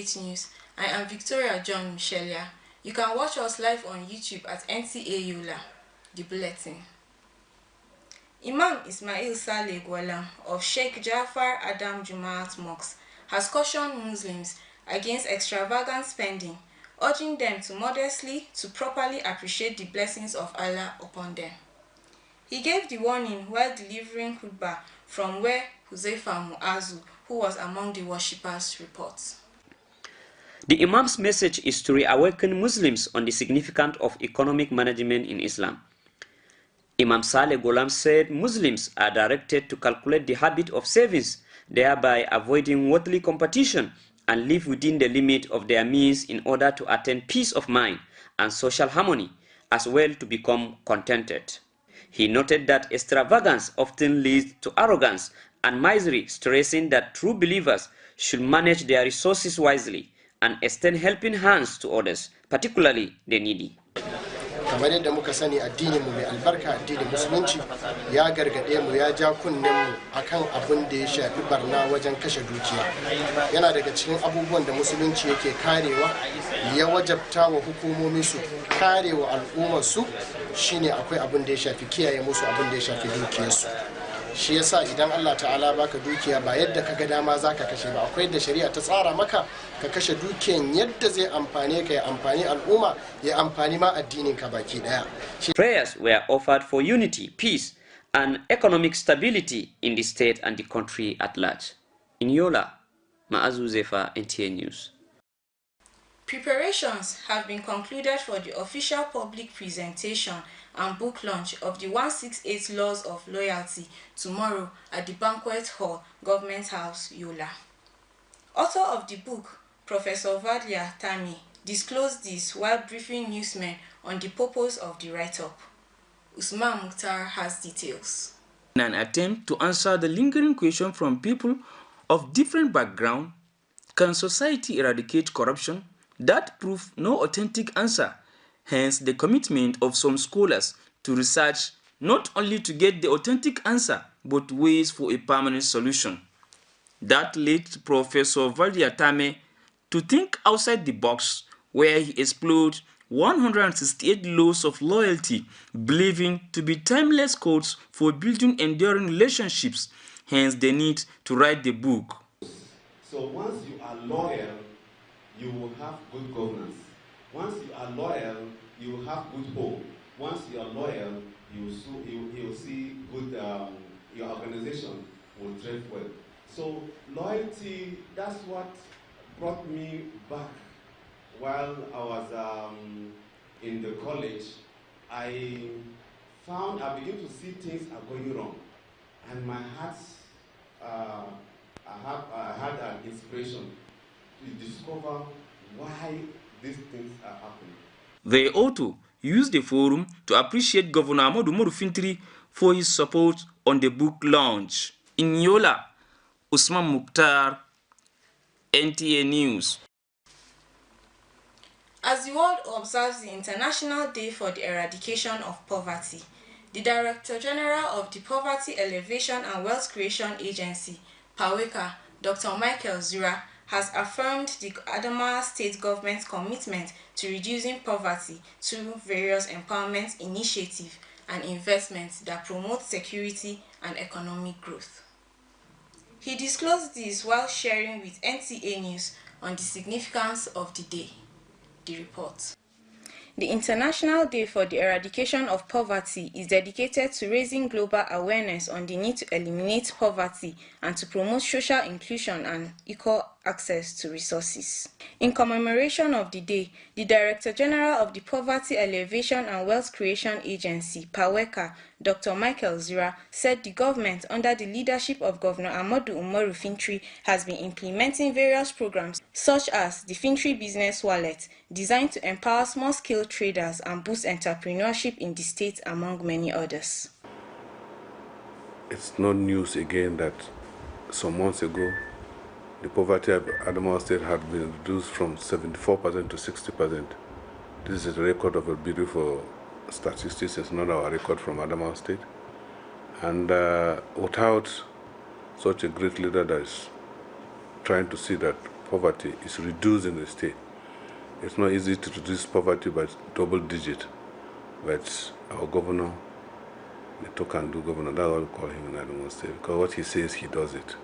NTA News. I am Victoria John Michelia. You can watch us live on YouTube at NTA Yola. The Bulletin. Imam Ismail Saleh Gwalam of Sheikh Jafar Adam Jumaat Mosque has cautioned Muslims against extravagant spending, urging them to properly appreciate the blessings of Allah upon them. He gave the warning while delivering khutbah from where Huzaifa Mu'azu, who was among the worshippers, reports. The Imam's message is to reawaken Muslims on the significance of economic management in Islam. Imam Saleh Ghulam said Muslims are directed to calculate the habit of savings, thereby avoiding worldly competition, and live within the limit of their means in order to attain peace of mind and social harmony, as well to become contented. He noted that extravagance often leads to arrogance and misery, stressing that true believers should manage their resources wisely and extend helping hands to others, particularly the needy. Kamar yadda muka sani addinin mu mai albarka addinin musulunci ya gargade mu ya ja kunnen mu akan abin da ya shafi barna wajen kashe dukiya. Yana daga cikin abubuwan da musulunci yake karewa ya wajabta wa hukumomi su karewa al'ummar su shine akwai abin da ya shafi kiyaye musu abin da ya shafi dukiyar su. Shi yasa idan Allah ta'ala baka dukiya ba yadda kaga dama zaka kashe ba, akwai da shari'a ta tsara maka ka kashe dukiyan yadda zai amfane ka, ya amfani al'umma, ya amfani ma addinin ka baki daya. Prayers were offered for unity, peace and economic stability in the state and the country at large. In Yola, Ma'azu Zefa, NTA News. Preparations have been concluded for the official public presentation and book launch of the 168 Laws of Loyalty tomorrow at the Banquet Hall, Government House, Yola. Author of the book, Professor Vadia Tami, disclosed this while briefing newsmen on the purpose of the write-up. Usman Mukhtar has details. In an attempt to answer the lingering question from people of different backgrounds, can society eradicate corruption? That proved no authentic answer, hence the commitment of some scholars to research not only to get the authentic answer, but ways for a permanent solution. That led Professor Vadia Tame to think outside the box, where he explored 168 laws of loyalty, believing to be timeless codes for building enduring relationships, hence the need to write the book. So once you are loyal, you will have good governance. Once you are loyal, you will have good hope. Once you are loyal, you will see good, your organization will thrive well. So loyalty, that's what brought me back while I was in the college. I began to see things are going wrong. And my heart, I had an inspiration to discover why these things are happening. They also used the forum to appreciate Governor Ahmadu Umaru Fintiri for his support on the book launch. In Yola, Usman Mukhtar, NTA News. As the world observes the International Day for the Eradication of Poverty, the Director General of the Poverty Alleviation and Wealth Creation Agency, PAWECA, Dr. Michael Zura, has affirmed the Adamawa State Government's commitment to reducing poverty through various empowerment initiatives and investments that promote security and economic growth. He disclosed this while sharing with NTA News on the significance of the day. The report. The International Day for the Eradication of Poverty is dedicated to raising global awareness on the need to eliminate poverty and to promote social inclusion and equal access to resources. In commemoration of the day, the Director General of the Poverty Alleviation and Wealth Creation Agency, PAWECA, Dr. Michael Zura, said the government, under the leadership of Governor Ahmadu Umaru Fintiri, has been implementing various programs such as the Fintiri Business Wallet, designed to empower small-scale traders and boost entrepreneurship in the state, among many others. It's not news again that some months ago, the poverty of Adamawa State had been reduced from 74% to 60%. This is a record of a beautiful statistics. It's not our record from Adamawa State. And without such a great leader that is trying to see that poverty is reduced in the state. It's not easy to reduce poverty by double digit, but our governor, the Tokandu governor, that's what we call him in Adamawa State, because what he says, he does it.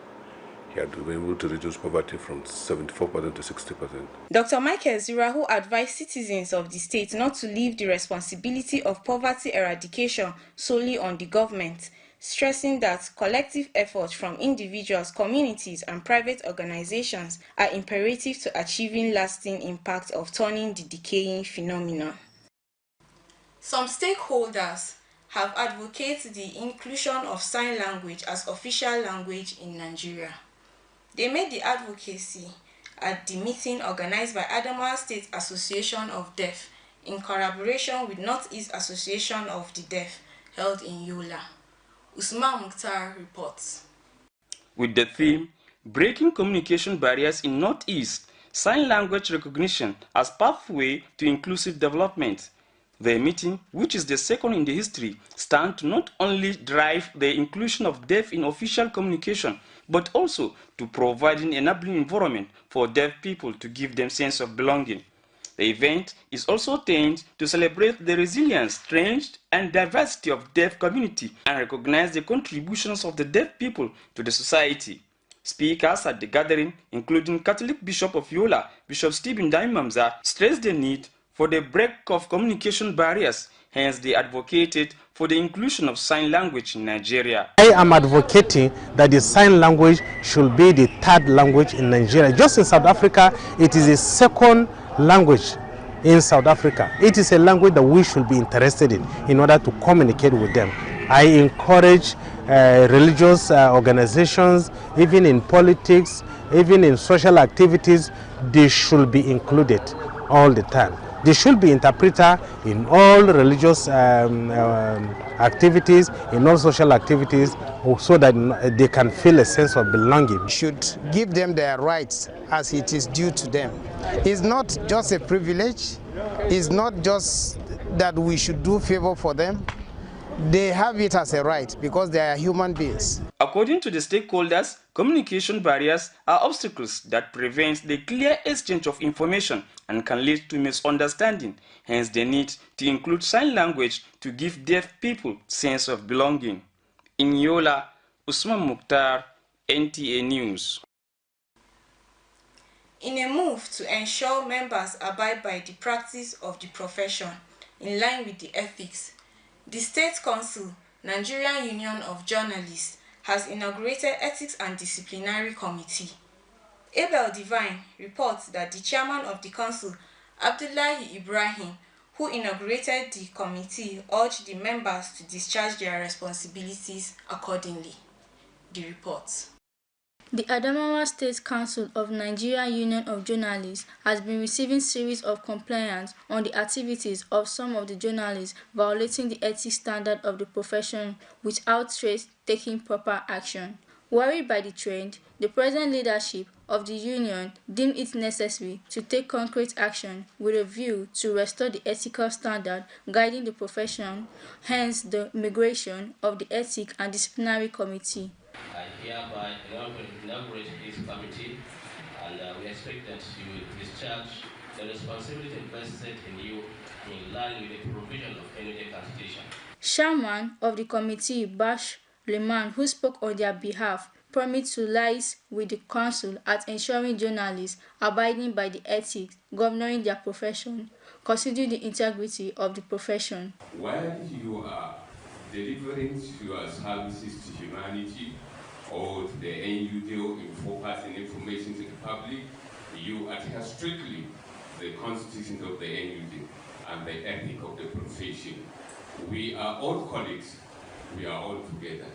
He had been able to reduce poverty from 74% to 60%. Dr. Michael Zirahu advised citizens of the state not to leave the responsibility of poverty eradication solely on the government, stressing that collective efforts from individuals, communities, and private organizations are imperative to achieving lasting impact of turning the decaying phenomenon. Some stakeholders have advocated the inclusion of sign language as official language in Nigeria. They made the advocacy at the meeting organized by Adamawa State Association of Deaf in collaboration with Northeast Association of the Deaf held in Yola. Usman Mukhtar reports. With the theme, Breaking Communication Barriers in Northeast, Sign Language Recognition as Pathway to Inclusive Development, the meeting, which is the second in the history, stands to not only drive the inclusion of deaf in official communication, but also to provide an enabling environment for deaf people to give them sense of belonging. The event is also aimed to celebrate the resilience, strength, and diversity of the deaf community and recognize the contributions of the deaf people to the society. Speakers at the gathering, including Catholic Bishop of Yola, Bishop Stephen Daimamza, stressed the need for the break of communication barriers. Hence, they advocated for the inclusion of sign language in Nigeria. I am advocating that the sign language should be the third language in Nigeria. Just in South Africa, it is a second language in South Africa. It is a language that we should be interested in order to communicate with them. I encourage religious organizations, even in politics, even in social activities, they should be included all the time. They should be interpreter in all religious activities, in all social activities, so that they can feel a sense of belonging. We should give them their rights as it is due to them. It's not just a privilege. It's not just that we should do favor for them. They have it as a right because they are human beings. According to the stakeholders, communication barriers are obstacles that prevent the clear exchange of information and can lead to misunderstanding. Hence, the need to include sign language to give deaf people sense of belonging. In Yola, Usman Mukhtar, NTA News. In a move to ensure members abide by the practice of the profession in line with the ethics, the State Council, Nigerian Union of Journalists, has inaugurated Ethics and Disciplinary Committee. Abel Divine reports that the chairman of the council, Abdullahi Ibrahim, who inaugurated the committee, urged the members to discharge their responsibilities accordingly. The report. The Adamawa State Council of Nigeria Union of Journalists has been receiving series of complaints on the activities of some of the journalists violating the ethics standard of the profession without taking proper action. Worried by the trend, the present leadership of the union deemed it necessary to take concrete action with a view to restore the ethical standard guiding the profession, hence the inauguration of the Ethics and Disciplinary Committee. I hereby inaugurate this committee, and we expect that you will discharge the responsibility vested in you in line with the provision of any Constitution. Chairman of the committee, Bash Leman, who spoke on their behalf, promised to liaise with the council at ensuring journalists abiding by the ethics governing their profession, considering the integrity of the profession. While you are delivering your services to humanity or to the end user in passing information to the public, you adhere strictly to the constitution of the end user and the ethic of the profession. We are all colleagues, we are all together,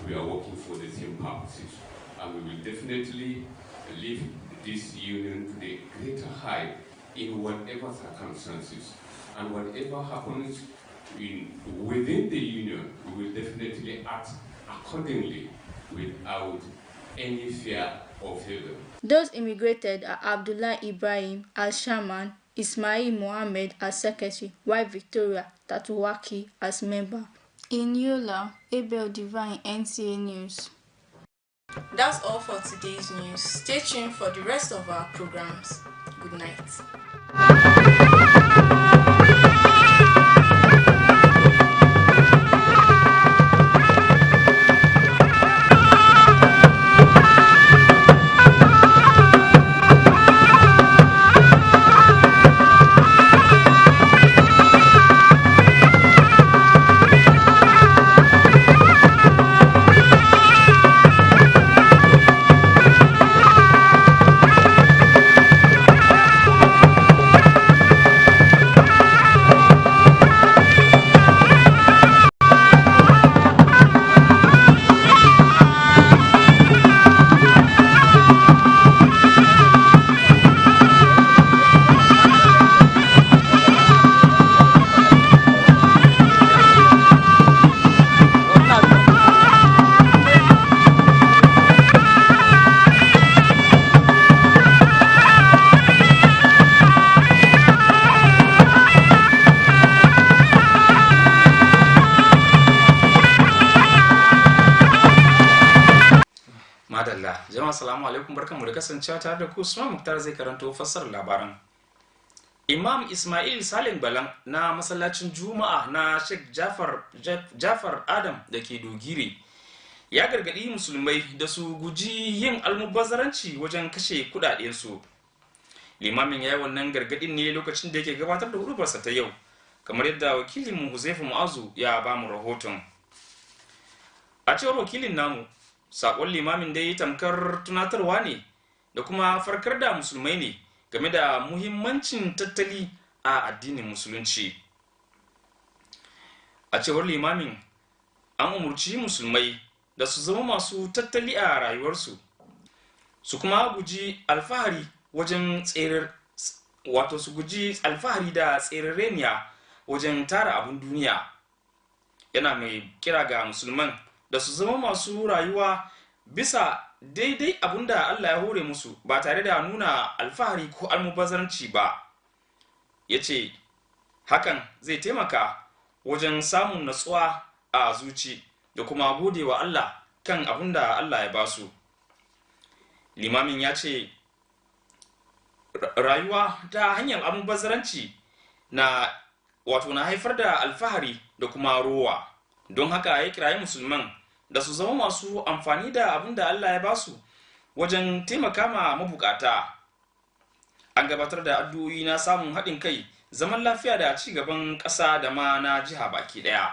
we are working for the same purposes, and we will definitely lift this union to the greater height in whatever circumstances, and whatever happens within the union, we will definitely act accordingly without any fear of failure. Those immigrated are Abdullah Ibrahim as chairman, Ismail Mohammed as secretary, while Victoria Tatuwaki as member. In Yola, Abel Divine, NTA News. That's all for today's news. Stay tuned for the rest of our programs. Good night. Madalla, jama'a assalamu alaikum, barkanmu da kasancewa tare da ku. Usman Muktar zai karanto fassarar labaran. Imam Ismail Salim Balan na masallacin Juma'a na Sheikh Jafar Adam da ke Dogire ya gargadi musulmai da su guji yin almubazzaranci wajen kashe kudadensu. Limamin ya yi wannan gargadin ne lokacin da yake gabatar da hudubarsa ta yau, kamar yadda wakilin Huzaifu Mu'azu ya ba mu rahoton. A cewar wakilin namu, sakon limamin dai tamkar tunatarwa ne da kuma farkar da musulmai ne game da muhimmancin tattali a addinin musulunci. A cewar limamin, an umurci musulmai da su zama masu tattali a rayuwarsu, su kuma guji alfahari wajen su guji alfahari da tserereniya wajen tara abin duniya. Yana mai kira ga musulman da su zama masu rayuwa bisa daidai abinda Allah ya hore musu ba tare da nuna alfahari ko almubazzaranci ba. Ya ce hakan zai taimaka wajen samun natsuwa a zuci da kuma godewa Allah kan abinda Allah ya basu. Limamin ya ce rayuwa ta hanyar almubazzaranci na haifar da alfahari da kuma rowa. Don haka ya kirayi musulman da su zama masu amfani da abin da Allah ya basu wajen taimaka ma mabukata. An gabatar da addu'o'i na samun haɗin kai, zaman lafiya da ci gaban ƙasa da ma na jiha baki ɗaya.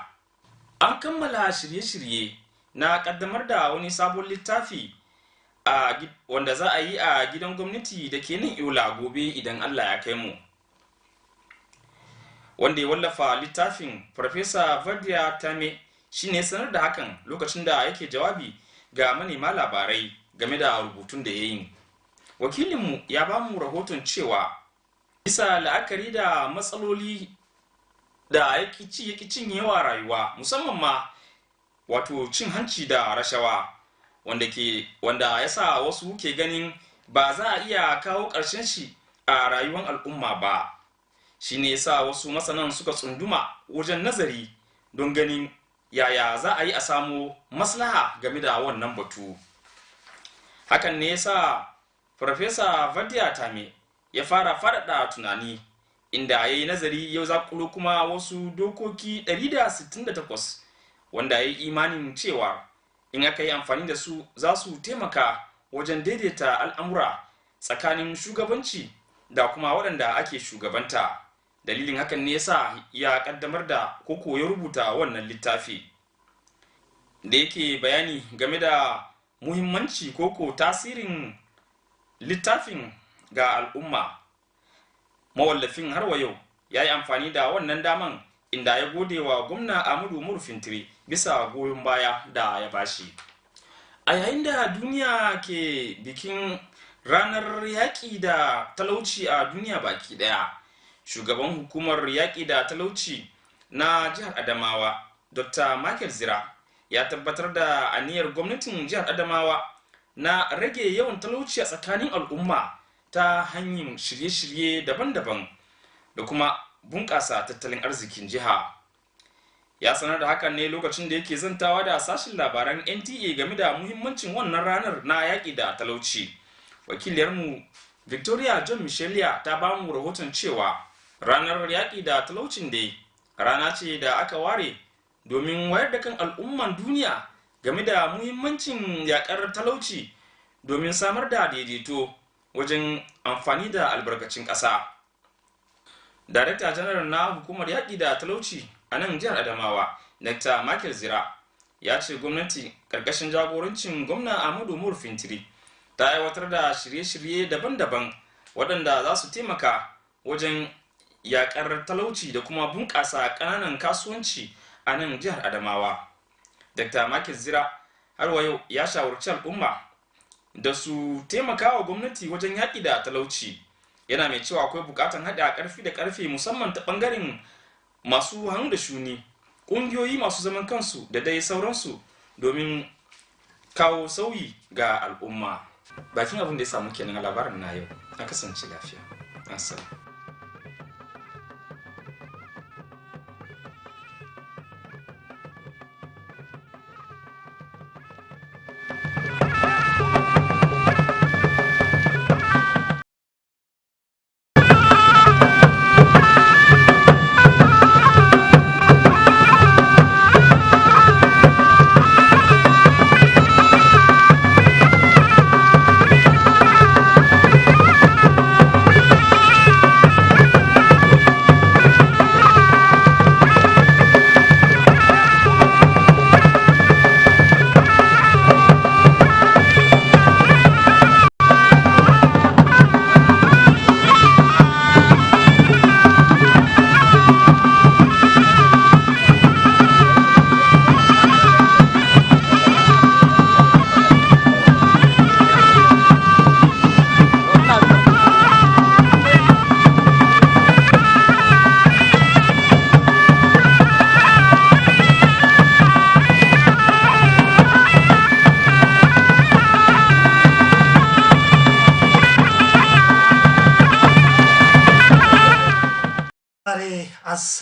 An kammala shirye-shirye na ƙaddamar da wani sabon littafi wanda za a yi a gidan gwamnati da ke nan Yola gobe idan Allah ya kai mu. Wanda ya wallafa littafin Farfesa Vardia Tame shi ne sanar da hakan lokacin da yake jawabi ga manema labarai game da rubutun da ya yi. Wakilinmu ya ba mu rahoton cewa bisa la'akari da matsaloli da yake cinyewa rayuwa, musamman ma cin hanci da rashawa, wanda ya sa wasu ke ganin ba za a iya kawo ƙarshen shi a rayuwar al'umma ba. Shi ne ya sa wasu masanan suka tsunduma wajen nazari don ganin yaya za a yi a samu maslaha game da wannan batu. Hakan ne ya sa Farfesa Vardia Tame ya fara faɗaɗa tunani, inda ya yi nazari ya zakulo kuma wasu dokoki 168 wanda ya yi imanin cewa in aka yi amfani da su za su taimaka wajen daidaita al'amura tsakanin shugabanci da kuma waɗanda ake shugabanta. Dalilin hakan ne ya sa ya ƙaddamar da koko ya rubuta wannan littafi da yake bayani game da muhimmanci koko tasirin littafin ga al'umma. Mawallafin har wa yau ya yi amfani da wannan daman inda ya gode wa gwamna Ahmadu Umaru Fintiri bisa goyon baya da ya bashi. A yayin da duniya ke bikin ranar yaƙi da talauci a duniya baki ɗaya, shugaban hukumar yaƙi da talauci na jihar Adamawa, Dr. Michael Zira, ya tabbatar da aniyar gwamnatin jihar Adamawa na rage yawan talauci a tsakanin al'umma ta hanyar shirye-shirye daban-daban da kuma bunƙasa tattalin arzikin jiha. Ya sanar da hakan ne lokacin da yake zantawa da sashin labaran NTA game da muhimmancin wannan ranar na yaƙi da talauci. Wakiliyarmu Victoria John Michelia ta ba mu rahoton cewa ranar yaƙi da talaucin dai rana ce da aka ware domin wayar da kan al'umman duniya game da muhimmancin yaƙar talauci domin samar da daidaito wajen amfani da albarkacin ƙasa. Darekta Janar na Hukumar Yaƙi da Talauci a nan jihar Adamawa, Dr. Michael Zira, ya ce gwamnati ƙarƙashin jagorancin gwamna Ahmadu Umaru Fintiri ta aiwatar da shirye-shirye daban-daban waɗanda za su taimaka wajen yaƙar talauci da kuma bunƙasa ƙananan kasuwanci a nan jihar Adamawa. Dr. Michael Zira har wa yau ya shawarci al'umma da su taimaka wa gwamnati wajen yaƙi da talauci. Yana mai cewa akwai buƙatar haɗa ƙarfi da ƙarfe musamman ta ɓangaren masu hannu da shuni, ƙungiyoyi masu zaman kansu da dai sauransu domin kawo sauyi ga al'umma. Bakin abin da ya samu kenan a labarin na yau. A kasance lafiya. Assalamu. As